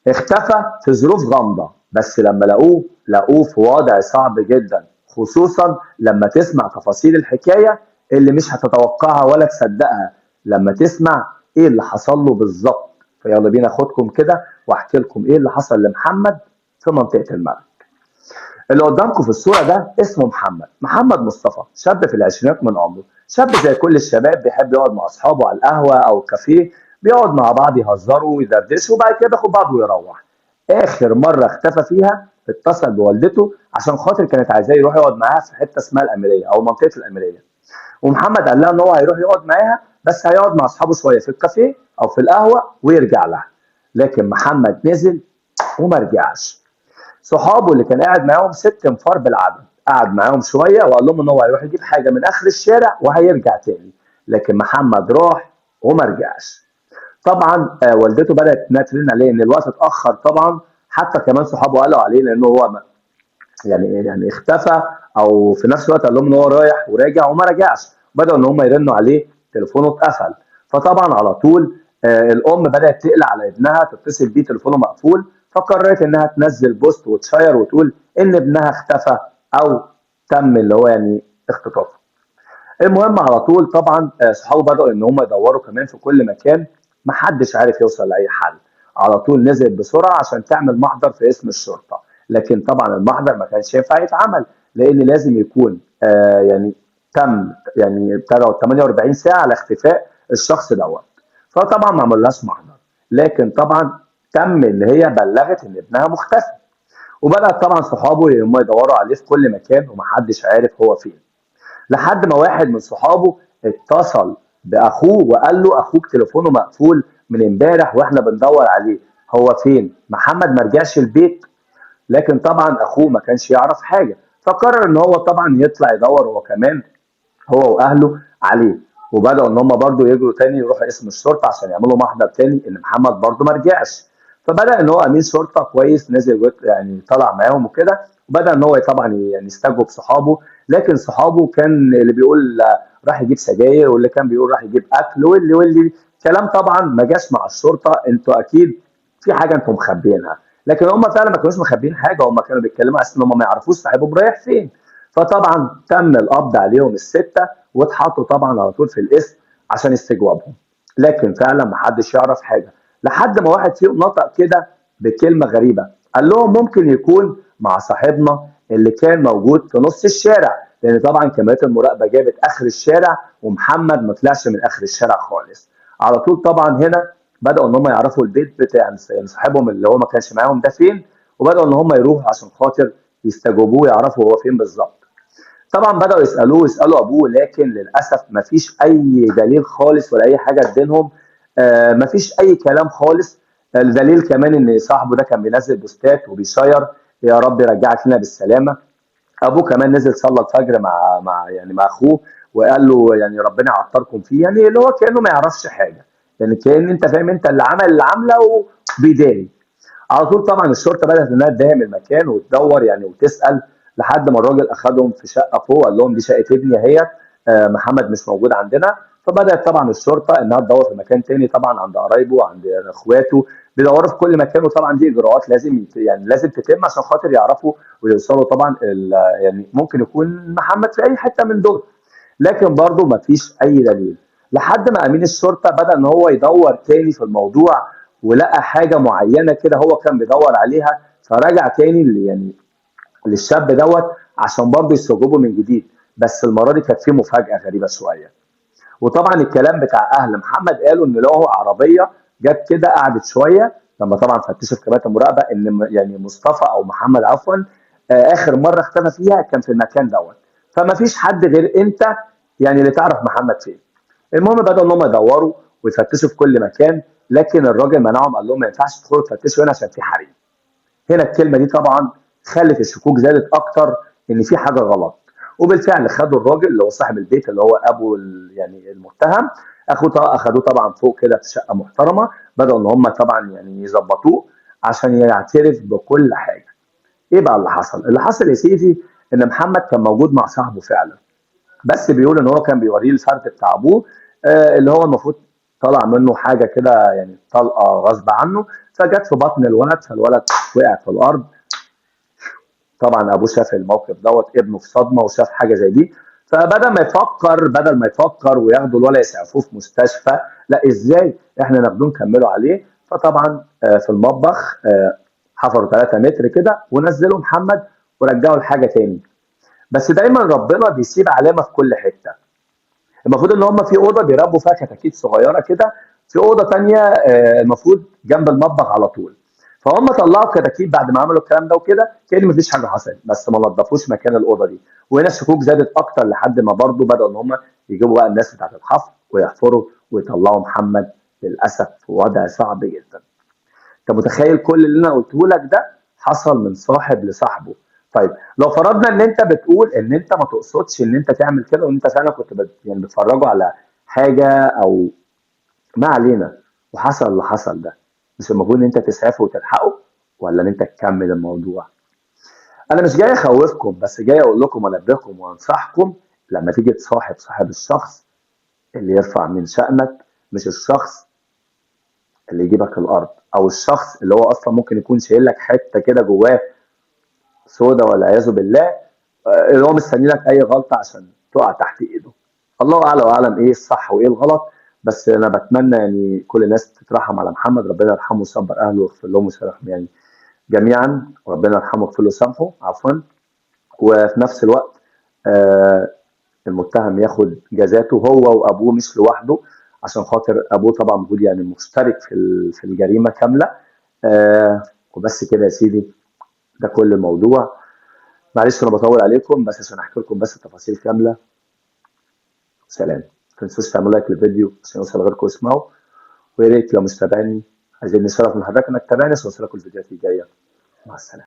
اختفى في ظروف غامضة، بس لما لقوه في وضع صعب جدا، خصوصا لما تسمع تفاصيل الحكاية اللي مش هتتوقعها ولا تصدقها لما تسمع ايه اللي حصل له بالظبط. فيلا بينا اخدكم كده واحكي لكم ايه اللي حصل لمحمد في منطقة الملك. اللي قدامكم في الصورة ده اسمه محمد مصطفى، شاب في العشرينات من عمره، شاب زي كل الشباب بيحب يقعد مع أصحابه على القهوة أو الكافيه، بيقعد مع بعض يهزروا ويدردشوا وبعد كده ياخد بعضه ويروح. آخر مرة اختفى فيها اتصل بوالدته عشان خاطر كانت عايزاه يروح يقعد معاها في حتة اسمها الأميرية أو منطقة الأميرية، ومحمد قال لها إن هو هيروح يقعد معاها بس هيقعد مع أصحابه شوية في الكافيه أو في القهوة ويرجع لها. لكن محمد نزل وما رجعش. صحابه اللي كان قاعد معاهم 6 انفار بالعدد، قعد معاهم شويه وقال لهم ان هو هيروح يجيب حاجه من اخر الشارع وهيرجع تاني، لكن محمد راح وما رجعش. طبعا والدته بدات انها ترن عليه ان الوقت اتاخر طبعا، حتى كمان صحابه قالوا عليه لانه هو يعني اختفى، او في نفس الوقت قال لهم ان هو رايح وراجع وما رجعش، بداوا ان هم يرنوا عليه تليفونه اتقفل. فطبعا على طول الام بدات تقلق على ابنها، تتصل بيه تليفونه مقفول، فقررت انها تنزل بوست وتشير وتقول ان ابنها اختفى او تم اللي هو يعني اختطافه. المهم على طول طبعا صحابه بدأوا ان هم يدوروا كمان في كل مكان، محدش عارف يوصل لأي حل. على طول نزلت بسرعة عشان تعمل محضر في اسم الشرطة، لكن طبعا المحضر ما كانش ينفع يتعمل لأن لازم يكون يعني تم يعني ابتدوا 48 ساعة على اختفاء الشخص دوت. فطبعا ما عملناش محضر، لكن طبعا تم ان هي بلغت ان ابنها مختفي، وبدأت طبعا صحابه هم يدوروا عليه في كل مكان ومحدش عارف هو فين، لحد ما واحد من صحابه اتصل باخوه وقال له اخوك تليفونه مقفول من امبارح واحنا بندور عليه، هو فين؟ محمد ما رجعش البيت. لكن طبعا اخوه ما كانش يعرف حاجه، فقرر ان هو طبعا يطلع يدور هو كمان، هو واهله عليه. وبداوا ان هم برضو يجروا تاني يروحوا اسم الشرطه عشان يعملوا محضر تاني ان محمد برضو ما رجعش. فبدا ان هو امين شرطه كويس نزل يعني طلع معاهم وكده، وبدا ان هو طبعا يعني يستجوب صحابه. لكن صحابه كان اللي بيقول راح يجيب سجاير، واللي كان بيقول راح يجيب اكل، واللي كلام طبعا ما جاش مع الشرطه، انتوا اكيد في حاجه انتم مخبيينها. لكن هم فعلا ما كانوش مخبيين حاجه، هم كانوا بيتكلموا على ان هم ما يعرفوش صاحبهم رايح فين. فطبعا تم القبض عليهم السته واتحطوا طبعا على طول في الاسم عشان استجوابهم، لكن فعلا ما حدش يعرف حاجه، لحد ما واحد فيهم نطق كده بكلمه غريبه، قال لهم ممكن يكون مع صاحبنا اللي كان موجود في نص الشارع، لان طبعا كاميرات المراقبه جابت اخر الشارع ومحمد ما طلعش من اخر الشارع خالص. على طول طبعا هنا بداوا ان هم يعرفوا البيت بتاع يعني صاحبهم اللي هو ما كانش معاهم ده فين، وبداوا ان هم يروحوا عشان خاطر يستجوبوه يعرفوا هو فين بالظبط. طبعا بدأوا يسألوه يسألوا أبوه، لكن للأسف مفيش أي دليل خالص ولا أي حاجة تدينهم. مفيش أي كلام خالص. الدليل كمان إن صاحبه ده كان بينزل بوستات وبيشير يا رب يرجعك لنا بالسلامة. أبوه كمان نزل صلى الفجر مع أخوه، وقال له يعني ربنا يعطركم فيه، يعني اللي هو كأنه ما يعرفش حاجة، يعني كأن أنت فاهم أنت اللي عمل اللي عامله وبيداري. على طول طبعا الشرطه بدات انها تداهم المكان وتدور يعني وتسال، لحد ما الراجل اخذهم في شقه فوق قال لهم دي شقه ابني اهيت، محمد مش موجود عندنا. فبدات طبعا الشرطه انها تدور في مكان تاني طبعا عند قرايبه وعند اخواته، بيدوروا في كل مكان، وطبعا دي اجراءات لازم يعني لازم تتم عشان خاطر يعرفوا ويوصلوا طبعا يعني ممكن يكون محمد في اي حته من دول. لكن برضه ما فيش اي دليل، لحد ما امين الشرطه بدا ان هو يدور تاني في الموضوع، ولقى حاجه معينه كده هو كان بيدور عليها، فرجع تاني يعني للشاب دوت عشان برضه يستوجبه من جديد. بس المره دي كانت فيه مفاجاه غريبه شويه. وطبعا الكلام بتاع اهل محمد قالوا ان لو هو عربيه جت كده قعدت شويه، لما طبعا فتشوا في كاميرات المراقبه ان يعني مصطفى او محمد عفوا اخر مره اختفى فيها كان في المكان دوت، فما فيش حد غير انت يعني اللي تعرف محمد فين. المهم بدأوا ان هم يدوروا ويفتشوا في كل مكان، لكن الراجل منعهم قال لهم ما ينفعش تدخلوا تفتشوا هنا عشان في حريم. هنا الكلمه دي طبعا خلت الشكوك زادت اكتر ان في حاجه غلط. وبالفعل خدوا الراجل اللي هو صاحب البيت اللي هو ابو يعني المتهم، اخدوه طبعا فوق كده في شقه محترمه، بداوا ان هم طبعا يعني يظبطوه عشان يعترف بكل حاجه. ايه بقى اللي حصل؟ اللي حصل يا سيدي ان محمد كان موجود مع صاحبه فعلا، بس بيقول ان هو كان بيوريه الفرد بتاع ابوه اللي هو المفروض طلع منه حاجه كده يعني طلقه غصب عنه، فجت في بطن الولد، فالولد وقع في الارض. طبعا ابوه شاف الموقف دوت، ابنه في صدمه وشاف حاجه زي دي، فبدل ما يفكر وياخدوا الولد يسعفوه في مستشفى، لا ازاي احنا ناخدوه نكمله عليه. فطبعا في المطبخ حفروا 3 متر كده ونزلوا محمد ورجعوا الحاجه تاني. بس دايما ربنا بيسيب علامه في كل حته. المفروض ان هم في اوضه بيربوا فيها كتاكيت صغيره كده، في اوضه تانية المفروض جنب المطبخ على طول. فهم طلعوا كتاكيت بعد ما عملوا الكلام ده وكده كأن مفيش حاجه حصلت، بس ما نظفوش مكان الاوضه دي. وهنا الشكوك زادت اكتر لحد ما برضو بداوا ان هم يجيبوا بقى الناس بتاعت الحفر ويحفروا ويطلعوا محمد. للاسف في وضع صعب جدا. انت متخيل كل اللي انا قلته لك ده حصل من صاحب لصاحبه؟ طيب لو فرضنا ان انت بتقول ان انت ما تقصدش ان انت تعمل كده، وان انت فعلا كنت يعني بتفرجوا على حاجه او ما علينا، وحصل اللي حصل ده، مش المفروض ان انت تسعفه وتلحقه، ولا ان انت تكمل الموضوع؟ انا مش جاي اخوفكم، بس جاي اقول لكم وانبهكم وانصحكم. لما تيجي تصاحب صاحب الشخص اللي يرفع من شأنك، مش الشخص اللي يجيبك الارض، او الشخص اللي هو اصلا ممكن يكون شايل لك حته كده جواه سودا والعياذ بالله، اللي هو مستني لك اي غلطه عشان تقع تحت ايده. الله اعلى واعلم ايه الصح وايه الغلط. بس انا بتمنى يعني كل الناس تترحم على محمد، ربنا يرحمه ويصبر اهله ويغفر لهم ويسامحهم يعني جميعا، وربنا يرحمه ويغفر له ويسامحه عفوا. وفي نفس الوقت آه المتهم ياخد جزاته هو وابوه مش لوحده، عشان خاطر ابوه طبعا المفروض يعني مشترك في الجريمه كامله. وبس كده يا سيدي، ده كل الموضوع. معلش انا بطول عليكم بس عشان احكي لكم بس التفاصيل كامله. سلام. ما تنسوش تعملوا لايك للفيديو عشان يوصل لغيركم يسمعوا. ويا ريت لو مش تابعني، عايزين نشرف من حضرتك انك تتابعني عشان يوصلك الفيديوهات الجايه. مع السلامه.